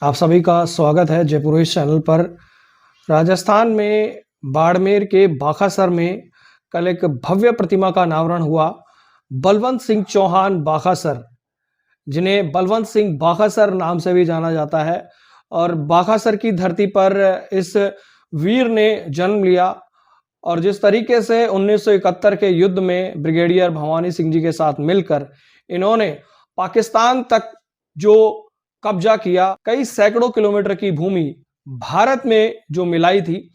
आप सभी का स्वागत है जयपुर इस चैनल पर। राजस्थान में बाड़मेर के बाखासर में कल एक भव्य प्रतिमा का अनावरण हुआ। बलवंत सिंह चौहान बाखासर, जिन्हें बलवंत सिंह बाखासर नाम से भी जाना जाता है, और बाखासर की धरती पर इस वीर ने जन्म लिया। और जिस तरीके से 1971 के युद्ध में ब्रिगेडियर भवानी सिंह जी के साथ मिलकर इन्होंने पाकिस्तान तक जो कब्जा किया, कई सैकड़ों किलोमीटर की भूमि भारत में जो मिलाई थी,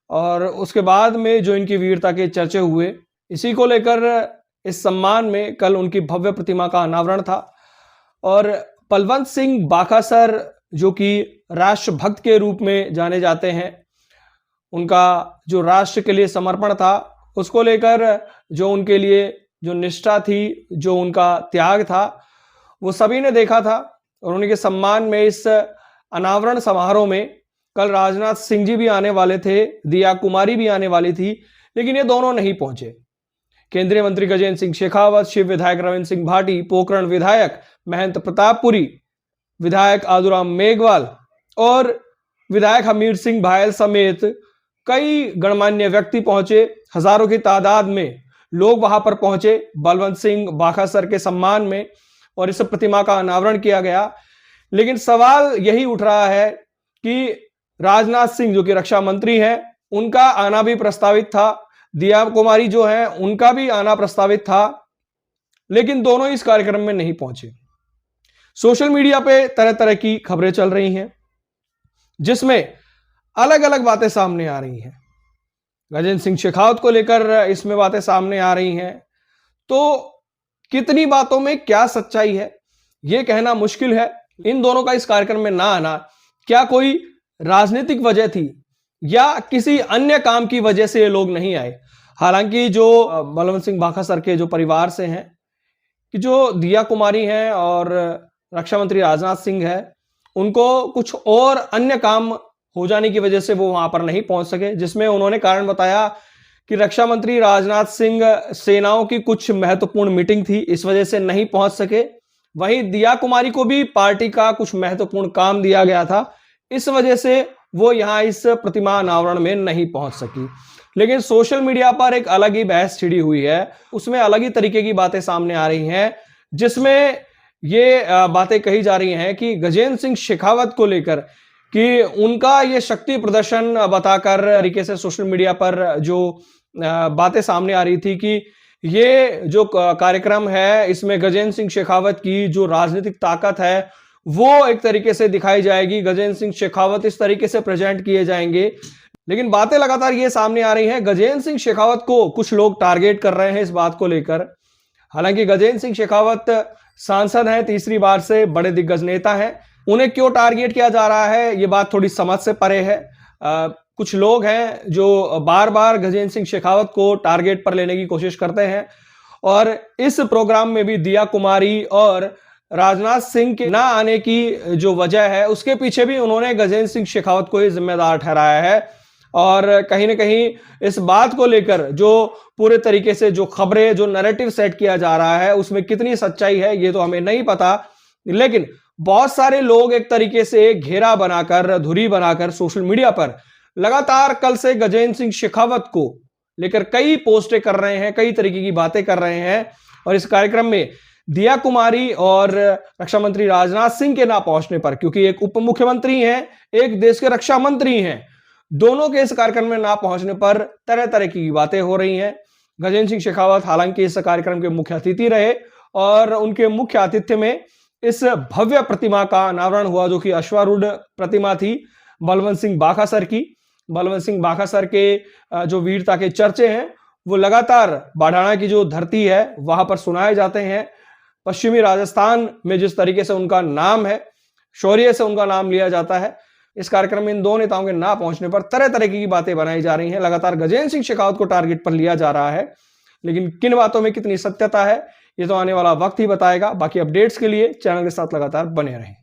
और उसके बाद में जो इनकी वीरता के चर्चे हुए, इसी को लेकर इस सम्मान में कल उनकी भव्य प्रतिमा का अनावरण था। और बलवंत सिंह बाखासर जो कि राष्ट्रभक्त के रूप में जाने जाते हैं, उनका जो राष्ट्र के लिए समर्पण था, उसको लेकर जो उनके लिए जो निष्ठा थी, जो उनका त्याग था, वो सभी ने देखा था। और उनके सम्मान में इस अनावरण समारोह में कल राजनाथ सिंह जी भी आने वाले थे, दिया कुमारी भी आने वाली थी, लेकिन ये दोनों नहीं पहुंचे। केंद्रीय मंत्री गजेंद्र सिंह शेखावत, शिव विधायक रविंद्र सिंह भाटी, पोखरण विधायक महंत प्रतापपुरी, विधायक आदुराम मेघवाल और विधायक हमीर सिंह भायल समेत कई गणमान्य व्यक्ति पहुंचे। हजारों की तादाद में लोग वहां पर पहुंचे बलवंत सिंह बाखासर के सम्मान में, और इस प्रतिमा का अनावरण किया गया। लेकिन सवाल यही उठ रहा है कि राजनाथ सिंह जो कि रक्षा मंत्री हैं, उनका आना भी प्रस्तावित था, दिया कुमारी जो है उनका भी आना प्रस्तावित था, लेकिन दोनों इस कार्यक्रम में नहीं पहुंचे। सोशल मीडिया पे तरह तरह की खबरें चल रही हैं, जिसमें अलग अलग बातें सामने आ रही हैं। गजेंद्र सिंह शेखावत को लेकर इसमें बातें सामने आ रही हैं, तो कितनी बातों में क्या सच्चाई है यह कहना मुश्किल है। इन दोनों का इस कार्यक्रम में ना आना क्या कोई राजनीतिक वजह थी या किसी अन्य काम की वजह से ये लोग नहीं आए? हालांकि जो बलवंत सिंह बाखासर के जो परिवार से हैं, कि जो दिया कुमारी हैं और रक्षा मंत्री राजनाथ सिंह है, उनको कुछ और अन्य काम हो जाने की वजह से वो वहां पर नहीं पहुंच सके, जिसमें उन्होंने कारण बताया कि रक्षा मंत्री राजनाथ सिंह सेनाओं की कुछ महत्वपूर्ण मीटिंग थी, इस वजह से नहीं पहुंच सके। वहीं दिया कुमारी को भी पार्टी का कुछ महत्वपूर्ण काम दिया गया था, इस वजह से वो यहां इस प्रतिमा अनावरण में नहीं पहुंच सकी। लेकिन सोशल मीडिया पर एक अलग ही बहस छिड़ी हुई है, उसमें अलग ही तरीके की बातें सामने आ रही हैं, जिसमें ये बातें कही जा रही हैं कि गजेंद्र सिंह शेखावत को लेकर कि उनका ये शक्ति प्रदर्शन बताकर तरीके से सोशल मीडिया पर जो बातें सामने आ रही थी कि ये जो कार्यक्रम है, इसमें गजेंद्र सिंह शेखावत की जो राजनीतिक ताकत है वो एक तरीके से दिखाई जाएगी, गजेंद्र सिंह शेखावत इस तरीके से प्रेजेंट किए जाएंगे। लेकिन बातें लगातार ये सामने आ रही हैं, गजेंद्र सिंह शेखावत को कुछ लोग टारगेट कर रहे हैं इस बात को लेकर। हालांकि गजेंद्र सिंह शेखावत सांसद हैं, तीसरी बार से बड़े दिग्गज नेता हैं, उन्हें क्यों टारगेट किया जा रहा है ये बात थोड़ी समझ से परे है। कुछ लोग हैं जो बार बार गजेंद्र सिंह शेखावत को टारगेट पर लेने की कोशिश करते हैं, और इस प्रोग्राम में भी दिया कुमारी और राजनाथ सिंह के ना आने की जो वजह है, उसके पीछे भी उन्होंने गजेंद्र सिंह शेखावत को ही जिम्मेदार ठहराया है। और कहीं ना कहीं इस बात को लेकर जो पूरे तरीके से जो खबरें, जो नैरेटिव सेट किया जा रहा है, उसमें कितनी सच्चाई है ये तो हमें नहीं पता। लेकिन बहुत सारे लोग एक तरीके से घेरा बनाकर, धुरी बनाकर सोशल मीडिया पर लगातार कल से गजेंद्र सिंह शेखावत को लेकर कई पोस्टें कर रहे हैं, कई तरीके की बातें कर रहे हैं। और इस कार्यक्रम में दिया कुमारी और रक्षा मंत्री राजनाथ सिंह के ना पहुंचने पर, क्योंकि एक उप मुख्यमंत्री हैं, एक देश के रक्षा मंत्री हैं, दोनों के इस कार्यक्रम में ना पहुंचने पर तरह तरह की बातें हो रही हैं। गजेंद्र सिंह शेखावत हालांकि इस कार्यक्रम के मुख्य अतिथि रहे, और उनके मुख्य आतिथ्य में इस भव्य प्रतिमा का अनावरण हुआ, जो कि अश्वारूढ़ प्रतिमा थी बलवंत सिंह बाखासर की। बलवंत सिंह बाखासर के जो वीरता के चर्चे हैं वो लगातार बाढ़ाना की जो धरती है वहां पर सुनाए जाते हैं। पश्चिमी राजस्थान में जिस तरीके से उनका नाम है, शौर्य से उनका नाम लिया जाता है, इस कार्यक्रम में इन दो नेताओं के ना पहुंचने पर तरह तरह की बातें बनाई जा रही हैं। लगातार गजेंद्र सिंह शेखावत को टारगेट पर लिया जा रहा है, लेकिन किन बातों में कितनी सत्यता है ये तो आने वाला वक्त ही बताएगा। बाकी अपडेट्स के लिए चैनल के साथ लगातार बने रहें।